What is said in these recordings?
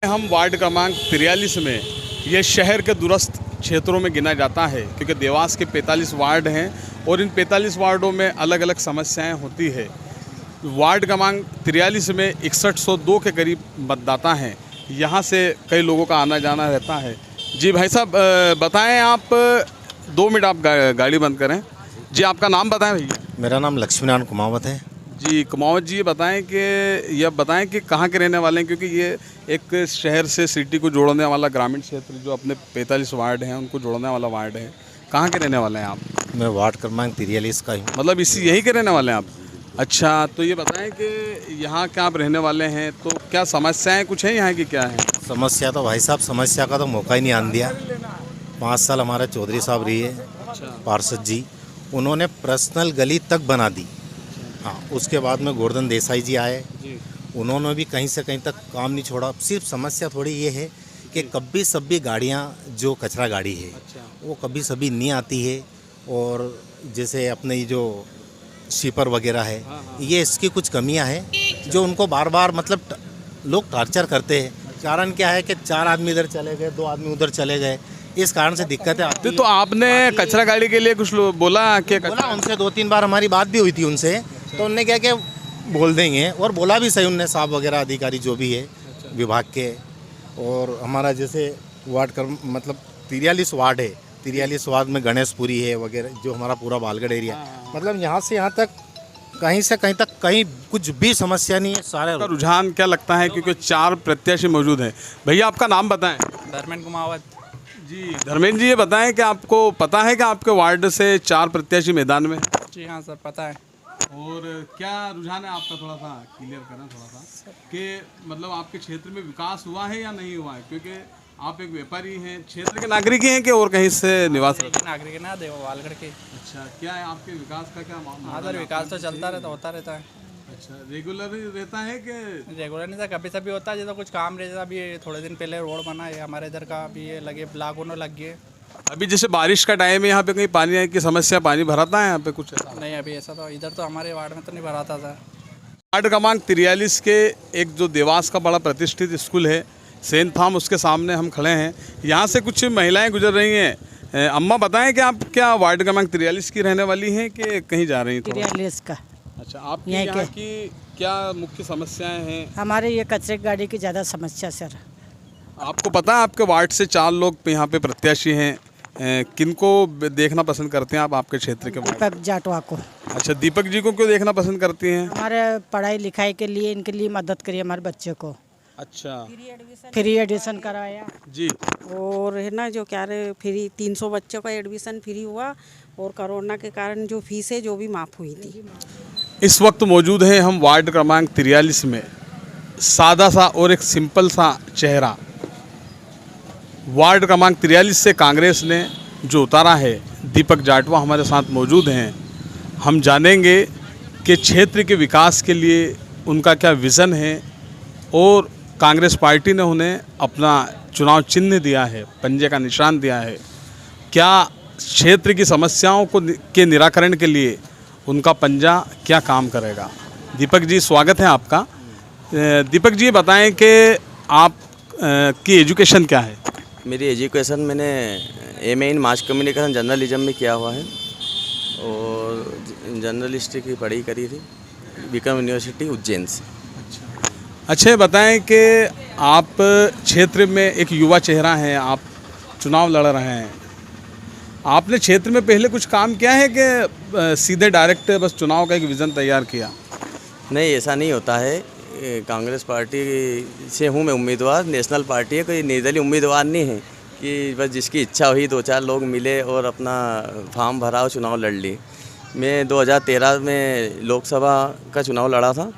हम वार्ड क्रमांक 43 में, ये शहर के दूरस्थ क्षेत्रों में गिना जाता है क्योंकि देवास के 45 वार्ड हैं और इन 45 वार्डों में अलग अलग समस्याएं होती है। वार्ड क्रमांक 43 में 6102 के करीब मतदाता हैं। यहाँ से कई लोगों का आना जाना रहता है। जी भाई साहब, बताएं आप, 2 मिनट आप गाड़ी बंद करें। जी आपका नाम बताएं भैया। मेरा नाम लक्ष्मीनारायण कुमावत है। जी कुमावत जी, ये बताएं कि कहाँ के रहने वाले हैं, क्योंकि ये एक शहर से सिटी को जोड़ने वाला ग्रामीण क्षेत्र जो अपने 45 वार्ड हैं उनको जोड़ने वाला वार्ड है। कहाँ के रहने वाले हैं आप? मैं वार्ड क्रमांक 43 का ही हूँ। मतलब यहीं के रहने वाले हैं आप? अच्छा, तो ये बताएं कि यहाँ क्या आप रहने वाले हैं, तो क्या समस्याएं कुछ हैं यहाँ की, क्या है समस्या? तो भाई साहब समस्या का तो मौका ही नहीं आने दिया। 5 साल हमारे चौधरी साहब रही है, पार्षद जी, उन्होंने पर्सनल गली तक बना दी। हाँ, उसके बाद में गोवर्धन देसाई जी आए, उन्होंने भी कहीं से कहीं तक काम नहीं छोड़ा। सिर्फ समस्या थोड़ी ये है कि कभी सभी गाड़ियाँ जो कचरा गाड़ी है वो कभी सभी नहीं आती है, और जैसे अपने ये जो शीपर वगैरह है, ये इसकी कुछ कमियां हैं जो उनको बार बार मतलब लोग टॉर्चर करते हैं। कारण क्या है कि 4 आदमी इधर चले गए, 2 आदमी उधर चले गए, इस कारण से दिक्कतें आती हैं। तो आपने कचरा गाड़ी के लिए कुछ बोला कि बोला उनसे 2-3 बार हमारी बात भी हुई थी उनसे, तो उनने क्या कि बोल देंगे, और बोला भी सही उनने, साहब वगैरह अधिकारी जो भी है विभाग के। और हमारा जैसे वार्ड का मतलब 43 वार्ड है, 43 वार्ड में गणेशपुरी है वगैरह, जो हमारा पूरा बालगढ़ एरिया, मतलब यहाँ से यहाँ तक कहीं से कहीं तक कहीं कुछ भी समस्या नहीं है। सारे रुझान क्या लगता है, क्योंकि 4 प्रत्याशी मौजूद हैं। भैया आपका नाम बताएं। धर्मेंद्र कुमावत जी धर्मेंद्र जी, ये बताएं कि आपको पता है कि आपके वार्ड से 4 प्रत्याशी मैदान में? जी हाँ सर, पता है। और क्या रुझान है आपका, थोड़ा सा क्लियर करना थोड़ा सा, कि मतलब आपके क्षेत्र में विकास हुआ है या नहीं हुआ है, क्योंकि आप एक व्यापारी हैं, क्षेत्र के नागरिक हैं कि और कहीं से निवास रहते हैं? नागरिक है ना, देवालगढ़ के। अच्छा, क्या है आपके विकास का क्या मामला? हाँ सर, विकास तो चलता रहता, होता रहता है। अच्छा, रेगुलर रहता है कि? रेगुलर नहीं सर, कभी सभी होता है, जैसा कुछ काम रहता। अभी थोड़े दिन पहले रोड बना है हमारे इधर का, अभी ये लगे ब्लॉक होने लग गए। अभी जैसे बारिश का टाइम है, यहाँ पे कहीं पानी की समस्या, पानी भराता है यहाँ पे कुछ ऐसा? नहीं, अभी ऐसा तो इधर तो हमारे वार्ड में तो नहीं भरा था सर। वार्ड क्रमांक 43 के एक जो देवास का बड़ा प्रतिष्ठित स्कूल है सेंट फार्म, उसके सामने हम खड़े हैं। यहाँ से कुछ महिलाएं गुजर रही हैं। अम्मा बताएं कि आप क्या वार्ड क्रमांक 43 की रहने वाली हैं कि कहीं जा रही हैं? 43 का। अच्छा, आपकी यहाँ की क्या मुख्य समस्याएं हैं? हमारे ये कचरे गाड़ी की ज़्यादा समस्या सर। आपको पता है आपके वार्ड से 4 लोग यहाँ पे प्रत्याशी हैं, किनको देखना पसंद करते हैं आप आपके क्षेत्र के? दीपक जाटवा को। अच्छा, दीपक जी को क्यों देखना पसंद करती हैं? हमारे पढ़ाई लिखाई के लिए, इनके लिए मदद करिए हमारे बच्चे को। अच्छा, फ्री एडमिशन कराया जी। और है ना, जो क्या रहे, फ्री 300 बच्चों का एडमिशन फ्री हुआ, और कोरोना के कारण जो फीस है जो भी माफ़ हुई थी। इस वक्त मौजूद हैं हम वार्ड क्रमांक 43 में। सादा सा और एक सिंपल सा चेहरा वार्ड क्रमांक 43 से कांग्रेस ने जो उतारा है, दीपक जाटवा हमारे साथ मौजूद हैं। हम जानेंगे कि क्षेत्र के विकास के लिए उनका क्या विज़न है, और कांग्रेस पार्टी ने उन्हें अपना चुनाव चिन्ह दिया है, पंजे का निशान दिया है। क्या क्षेत्र की समस्याओं के निराकरण के लिए उनका पंजा क्या काम करेगा? दीपक जी, स्वागत है आपका। दीपक जी, बताएं कि आप की एजुकेशन क्या है? मेरी एजुकेशन मैंने एमए इन मास कम्युनिकेशन जर्नलिज्म में किया हुआ है, और जर्नलिस्ट की पढ़ाई करी थी विक्रम यूनिवर्सिटी उज्जैन से। अच्छा, बताएं कि आप क्षेत्र में एक युवा चेहरा हैं, आप चुनाव लड़ रहे हैं। आपने क्षेत्र में पहले कुछ काम किया है कि सीधे डायरेक्ट बस चुनाव का एक विज़न तैयार किया? नहीं, ऐसा नहीं होता है। कांग्रेस पार्टी से हूँ मैं उम्मीदवार, नेशनल पार्टी है, कोई निर्दलीय उम्मीदवार नहीं है कि बस जिसकी इच्छा हुई 2-4 लोग मिले और अपना फॉर्म भरा और चुनाव लड़ ली। मैं 2013 में लोकसभा का चुनाव लड़ा था,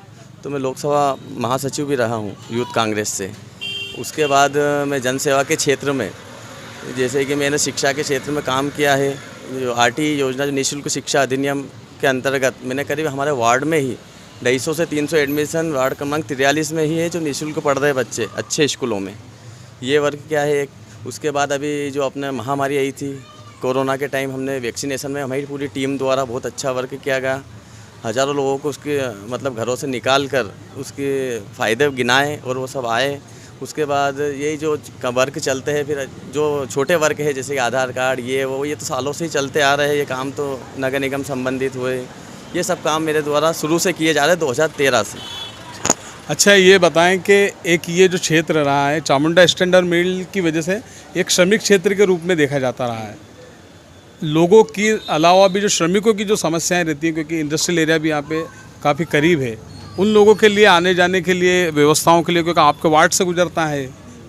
तो मैं लोकसभा महासचिव भी रहा हूँ यूथ कांग्रेस से। उसके बाद मैं जनसेवा के क्षेत्र में, जैसे कि मैंने शिक्षा के क्षेत्र में काम किया है। जो आरटी योजना, जो निःशुल्क शिक्षा अधिनियम के अंतर्गत, मैंने करीब हमारे वार्ड में ही 250 से 300 एडमिशन वार्ड क्रमांक 43 में ही है जो निःशुल्क पढ़ रहे बच्चे अच्छे स्कूलों में। ये वर्क क्या है एक। उसके बाद अभी जो अपने महामारी आई थी कोरोना के टाइम, हमने वैक्सीनेशन में हमारी पूरी टीम द्वारा बहुत अच्छा वर्क किया गया। हज़ारों लोगों को उसके मतलब घरों से निकाल कर उसके फ़ायदे गिनाए, और वो सब आए उसके बाद यही जो वर्क चलते हैं, फिर जो छोटे वर्क है जैसे कि आधार कार्ड ये तो सालों से ही चलते आ रहे हैं। ये काम तो नगर निगम संबंधित हुए, ये सब काम मेरे द्वारा शुरू से किए जा रहे हैं 2013 से। अच्छा, ये बताएं कि एक ये जो क्षेत्र रहा है चामुंडा स्टैंडर्ड मिल की वजह से एक श्रमिक क्षेत्र के रूप में देखा जाता रहा है। लोगों की अलावा भी जो श्रमिकों की जो समस्याएं रहती हैं, क्योंकि इंडस्ट्रियल एरिया भी यहाँ पे काफ़ी करीब है, उन लोगों के लिए आने जाने के लिए व्यवस्थाओं के लिए, क्योंकि आपके वार्ड से गुजरता है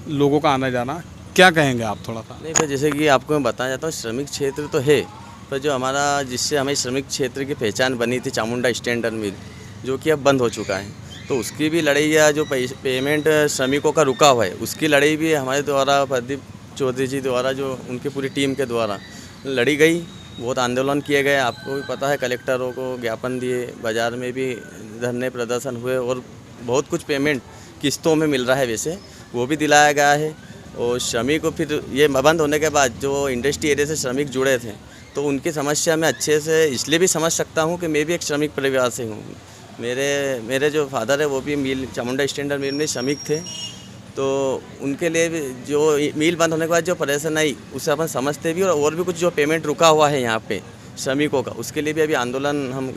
लोगों का आना जाना, क्या कहेंगे आप थोड़ा सा? नहीं, फिर जैसे कि आपको मैं बताना चाहता हूँ, श्रमिक क्षेत्र तो है, पर जो हमारा जिससे हमें श्रमिक क्षेत्र की पहचान बनी थी चामुंडा स्टैंडर्ड मिल, जो कि अब बंद हो चुका है, तो उसकी भी लड़ाई या जो पेमेंट श्रमिकों का रुका हुआ है उसकी लड़ाई भी हमारे द्वारा प्रदीप चौधरी जी द्वारा, जो उनकी पूरी टीम के द्वारा लड़ी गई। बहुत आंदोलन किए गए, आपको भी पता है, कलेक्टरों को ज्ञापन दिए, बाज़ार में भी धरने प्रदर्शन हुए और बहुत कुछ पेमेंट किस्तों में मिल रहा है वैसे वो भी दिलाया गया है। और श्रमिक को फिर ये बंद होने के बाद जो इंडस्ट्री एरिया से श्रमिक जुड़े थे तो उनकी समस्या मैं अच्छे से इसलिए भी समझ सकता हूँ कि मैं भी एक श्रमिक परिवार से हूँ। मेरे जो फादर है वो भी मिल चामुंडा स्टैंडर्ड मिल में श्रमिक थे, तो उनके लिए भी जो मिल बंद होने के बाद जो परेशानी आई उसे अपन समझते भी, और भी कुछ जो पेमेंट रुका हुआ है यहाँ पे श्रमिकों का, उसके लिए भी अभी आंदोलन हम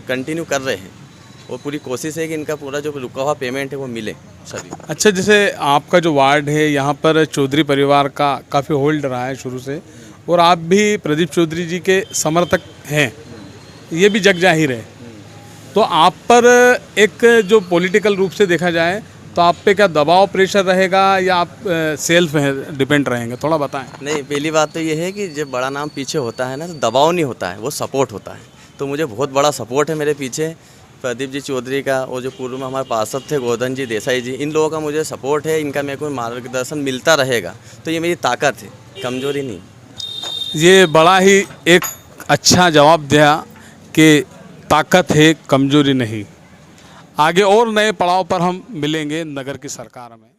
कंटिन्यू कर रहे हैं और पूरी कोशिश है कि इनका पूरा जो रुका हुआ पेमेंट है वो मिले सभी। अच्छा, जैसे आपका जो वार्ड है यहाँ पर चौधरी परिवार का काफ़ी होल्ड रहा है शुरू से, और आप भी प्रदीप चौधरी जी के समर्थक हैं, ये भी जग जाहिर है, तो आप पर एक जो पॉलिटिकल रूप से देखा जाए तो आप पे क्या दबाव प्रेशर रहेगा या आप सेल्फ डिपेंड रहेंगे, थोड़ा बताएं। नहीं, पहली बात तो ये है कि जब बड़ा नाम पीछे होता है ना तो दबाव नहीं होता है, वो सपोर्ट होता है। तो मुझे बहुत बड़ा सपोर्ट है मेरे पीछे प्रदीप जी चौधरी का, और जो पूर्व में हमारे पार्षद थे गोवर्धन जी देसाई जी, इन लोगों का मुझे सपोर्ट है, इनका मेरे को मार्गदर्शन मिलता रहेगा, तो ये मेरी ताकत है, कमजोरी नहीं। ये बड़ा ही एक अच्छा जवाब दिया कि ताकत है, कमजोरी नहीं। आगे और नए पड़ाव पर हम मिलेंगे नगर की सरकार में।